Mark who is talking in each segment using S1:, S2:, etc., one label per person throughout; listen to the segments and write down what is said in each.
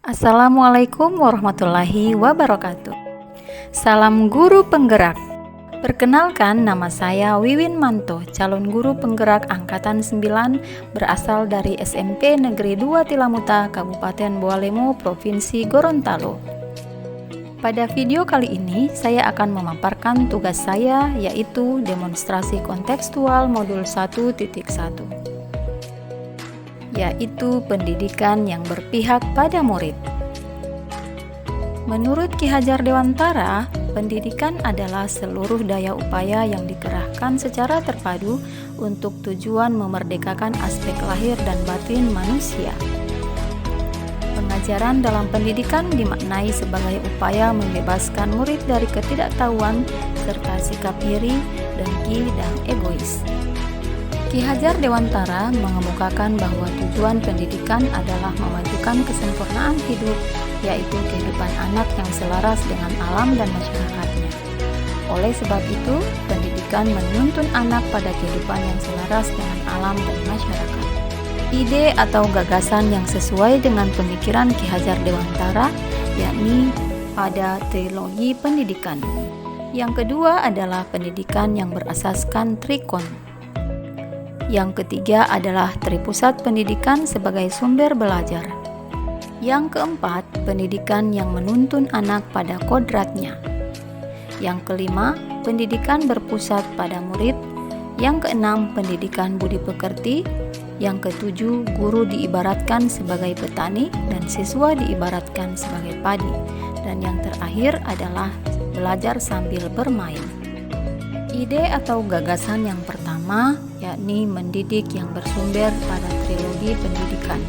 S1: Assalamualaikum warahmatullahi wabarakatuh. Salam guru penggerak. Perkenalkan, nama saya Wiwin Manto, calon guru penggerak angkatan 9 berasal dari SMP Negeri 2 Tilamuta, Kabupaten Bawalemo, Provinsi Gorontalo. Pada video kali ini, saya akan memaparkan tugas saya, yaitu demonstrasi kontekstual modul 1.1. yaitu pendidikan yang berpihak pada murid. Menurut Ki Hajar Dewantara, pendidikan adalah seluruh daya upaya yang dikerahkan secara terpadu untuk tujuan memerdekakan aspek lahir dan batin manusia. Pengajaran dalam pendidikan dimaknai sebagai upaya membebaskan murid dari ketidaktahuan serta sikap iri, dengki, dan egois. Ki Hajar Dewantara mengemukakan bahwa tujuan pendidikan adalah memajukan kesempurnaan hidup, yaitu kehidupan anak yang selaras dengan alam dan masyarakatnya. Oleh sebab itu, pendidikan menuntun anak pada kehidupan yang selaras dengan alam dan masyarakat. Ide atau gagasan yang sesuai dengan pemikiran Ki Hajar Dewantara, yakni pada trilogi pendidikan. Yang kedua adalah pendidikan yang berasaskan trikon. Yang ketiga adalah tripusat pendidikan sebagai sumber belajar. Yang keempat, pendidikan yang menuntun anak pada kodratnya. Yang kelima, pendidikan berpusat pada murid. Yang keenam, pendidikan budi pekerti. Yang ketujuh, guru diibaratkan sebagai petani dan siswa diibaratkan sebagai padi. Dan yang terakhir adalah belajar sambil bermain. Ide atau gagasan yang pertama, yakni mendidik yang bersumber pada trilogi pendidikan.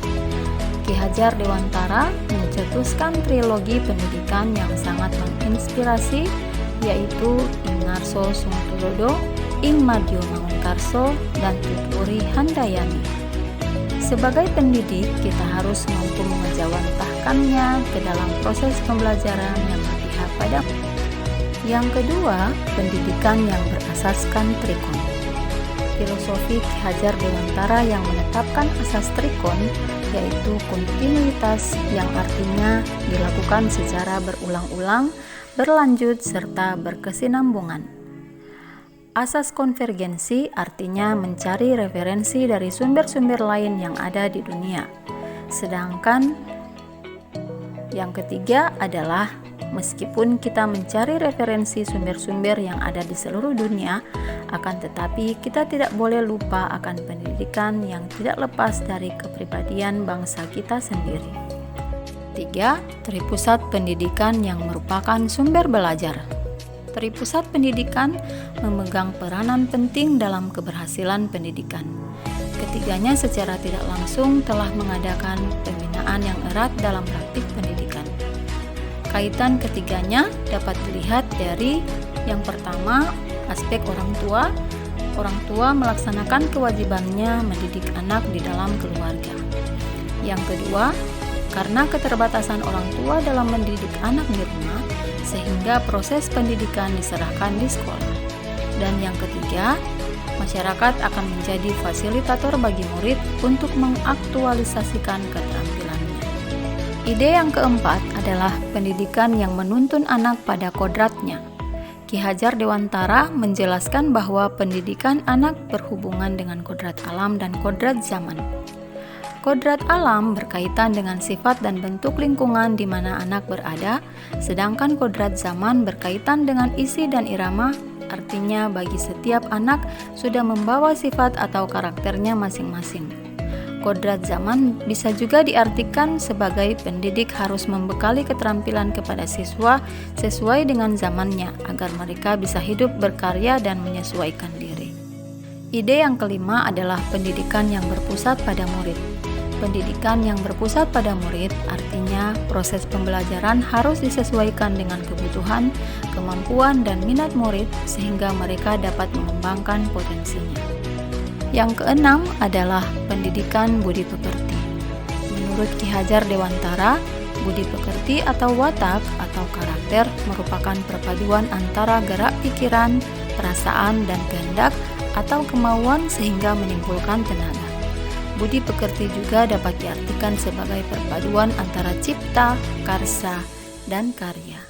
S1: Ki Hajar Dewantara mencetuskan trilogi pendidikan yang sangat menginspirasi, yaitu Ing Ngarso Sungtulodo, Ing Madyo Mangunkarso, dan Tuturi Handayani. Sebagai pendidik, kita harus mampu mengejawantahkannya ke dalam proses pembelajaran yang berpihak pada. Yang kedua, pendidikan yang berasaskan trikon. Filosofi Ki Hajar Dewantara yang menetapkan asas trikon, yaitu kontinuitas yang artinya dilakukan secara berulang-ulang, berlanjut, serta berkesinambungan. Asas konvergensi artinya mencari referensi dari sumber-sumber lain yang ada di dunia. Sedangkan yang ketiga adalah meskipun kita mencari referensi sumber-sumber yang ada di seluruh dunia, akan tetapi kita tidak boleh lupa akan pendidikan yang tidak lepas dari kepribadian bangsa kita sendiri. 3. Tripusat pendidikan yang merupakan sumber belajar. Tripusat pendidikan memegang peranan penting dalam keberhasilan pendidikan. Ketiganya secara tidak langsung telah mengadakan pembinaan yang erat dalam praktik pendidikan. Kaitan ketiganya dapat dilihat dari yang pertama, aspek orang tua. Orang tua melaksanakan kewajibannya mendidik anak di dalam keluarga. Yang kedua, karena keterbatasan orang tua dalam mendidik anak di rumah, sehingga proses pendidikan diserahkan di sekolah. Dan yang ketiga, masyarakat akan menjadi fasilitator bagi murid untuk mengaktualisasikan keterampilannya. Ide yang keempat adalah pendidikan yang menuntun anak pada kodratnya. Ki Hajar Dewantara menjelaskan bahwa pendidikan anak berhubungan dengan kodrat alam dan kodrat zaman. Kodrat alam berkaitan dengan sifat dan bentuk lingkungan di mana anak berada, sedangkan kodrat zaman berkaitan dengan isi dan irama, artinya bagi setiap anak sudah membawa sifat atau karakternya masing-masing. Kodrat zaman bisa juga diartikan sebagai pendidik harus membekali keterampilan kepada siswa sesuai dengan zamannya agar mereka bisa hidup berkarya dan menyesuaikan diri. Ide yang kelima adalah pendidikan yang berpusat pada murid. Pendidikan yang berpusat pada murid artinya proses pembelajaran harus disesuaikan dengan kebutuhan, kemampuan, dan minat murid sehingga mereka dapat mengembangkan potensinya. Yang keenam adalah pendidikan budi pekerti. Menurut Ki Hajar Dewantara, budi pekerti atau watak atau karakter merupakan perpaduan antara gerak pikiran, perasaan, dan kehendak atau kemauan sehingga menimbulkan tenaga. budi pekerti juga dapat diartikan sebagai perpaduan antara cipta, karsa, dan karya.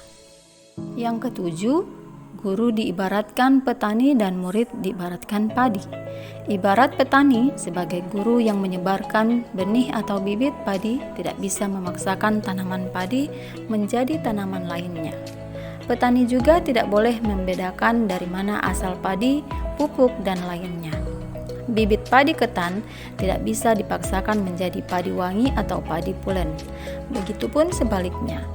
S1: Yang ketujuh, guru diibaratkan petani dan murid diibaratkan padi. Ibarat petani sebagai guru yang menyebarkan benih atau bibit padi tidak bisa memaksakan tanaman padi menjadi tanaman lainnya. Petani juga tidak boleh membedakan dari mana asal padi, pupuk, dan lainnya. Bibit padi ketan tidak bisa dipaksakan menjadi padi wangi atau padi pulen. Begitupun sebaliknya.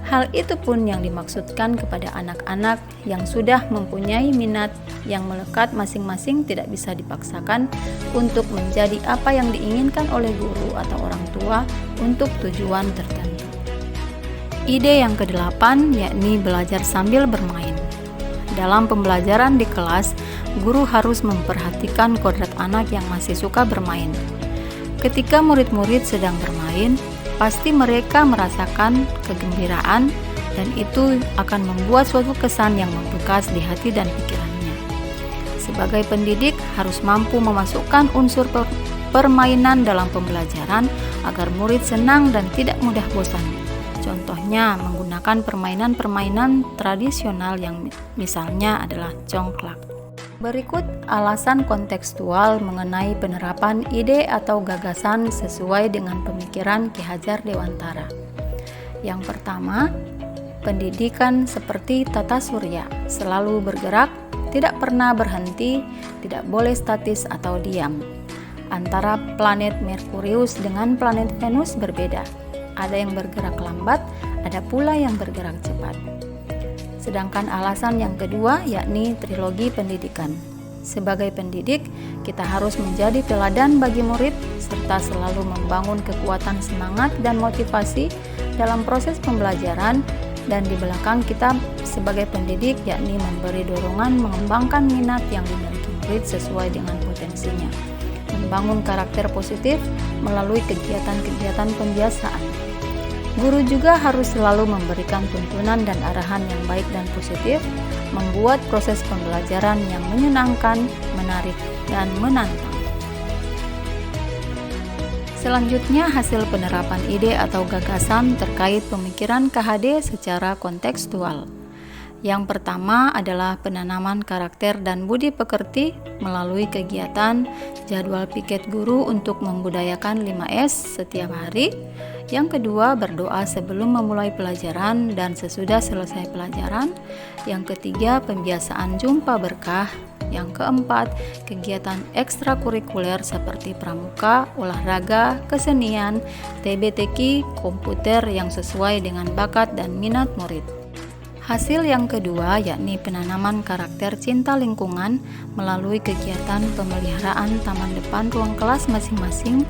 S1: Hal itu pun yang dimaksudkan kepada anak-anak yang sudah mempunyai minat yang melekat masing-masing tidak bisa dipaksakan untuk menjadi apa yang diinginkan oleh guru atau orang tua untuk tujuan tertentu. Ide yang kedelapan yakni belajar sambil bermain. Dalam pembelajaran di kelas, guru harus memperhatikan kodrat anak yang masih suka bermain. Ketika murid-murid sedang bermain, pasti mereka merasakan kegembiraan dan itu akan membuat suatu kesan yang membekas di hati dan pikirannya. Sebagai pendidik harus mampu memasukkan unsur permainan dalam pembelajaran agar murid senang dan tidak mudah bosan. Contohnya menggunakan permainan-permainan tradisional yang misalnya adalah congklak. Berikut alasan kontekstual mengenai penerapan ide atau gagasan sesuai dengan pemikiran Ki Hajar Dewantara. Yang pertama, pendidikan seperti tata surya, selalu bergerak, tidak pernah berhenti, tidak boleh statis atau diam. Antara planet Merkurius dengan planet Venus berbeda. Ada yang bergerak lambat, ada pula yang bergerak cepat. Sedangkan alasan yang kedua yakni trilogi pendidikan. Sebagai pendidik, kita harus menjadi teladan bagi murid serta selalu membangun kekuatan semangat dan motivasi dalam proses pembelajaran, dan di belakang kita sebagai pendidik yakni memberi dorongan mengembangkan minat yang dimiliki murid sesuai dengan potensinya. Membangun karakter positif melalui kegiatan-kegiatan pembiasaan. Guru juga harus selalu memberikan tuntunan dan arahan yang baik dan positif, membuat proses pembelajaran yang menyenangkan, menarik, dan menantang. Selanjutnya, hasil penerapan ide atau gagasan terkait pemikiran KHD secara kontekstual. Yang pertama adalah penanaman karakter dan budi pekerti melalui kegiatan jadwal piket guru untuk membudayakan 5S setiap hari. Yang kedua, berdoa sebelum memulai pelajaran dan sesudah selesai pelajaran. Yang ketiga, pembiasaan jumpa berkah. Yang keempat, kegiatan ekstrakurikuler seperti pramuka, olahraga, kesenian, TBTQ, komputer yang sesuai dengan bakat dan minat murid. Hasil yang kedua yakni penanaman karakter cinta lingkungan melalui kegiatan pemeliharaan taman depan ruang kelas masing-masing.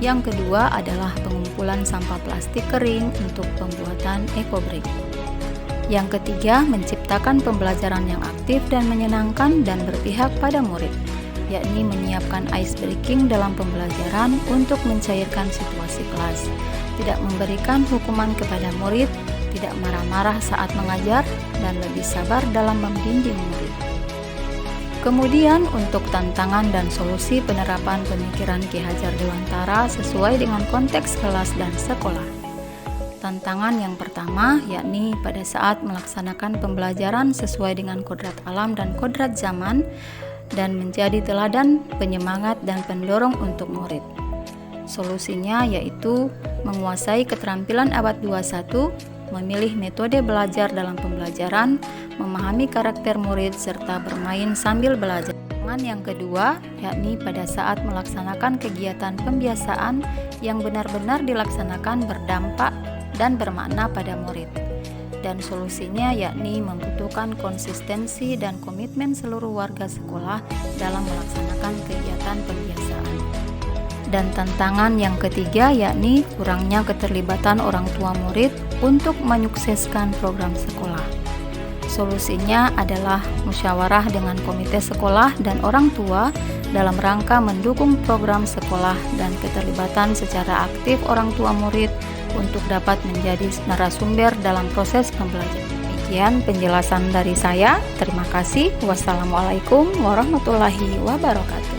S1: Yang kedua adalah pengumpulan sampah plastik kering untuk pembuatan ekobrik. Yang ketiga, menciptakan pembelajaran yang aktif dan menyenangkan dan berpihak pada murid, yakni menyiapkan ice breaking dalam pembelajaran untuk mencairkan situasi kelas, tidak memberikan hukuman kepada murid, tidak marah-marah saat mengajar, dan lebih sabar dalam membimbing murid. Kemudian untuk tantangan dan solusi penerapan pemikiran Ki Hajar Dewantara sesuai dengan konteks kelas dan sekolah. Tantangan yang pertama yakni pada saat melaksanakan pembelajaran sesuai dengan kodrat alam dan kodrat zaman dan menjadi teladan, penyemangat, dan pendorong untuk murid. Solusinya yaitu menguasai keterampilan abad 21, memilih metode belajar dalam pembelajaran, memahami karakter murid, serta bermain sambil belajar. Yang kedua, yakni pada saat melaksanakan kegiatan pembiasaan yang benar-benar dilaksanakan berdampak dan bermakna pada murid. Dan solusinya yakni membutuhkan konsistensi dan komitmen seluruh warga sekolah dalam melaksanakan kegiatan pembiasaan. Dan tantangan yang ketiga yakni kurangnya keterlibatan orang tua murid untuk menyukseskan program sekolah. Solusinya adalah musyawarah dengan komite sekolah dan orang tua dalam rangka mendukung program sekolah dan keterlibatan secara aktif orang tua murid untuk dapat menjadi narasumber dalam proses pembelajaran. Demikian penjelasan dari saya. Terima kasih. Wassalamualaikum warahmatullahi wabarakatuh.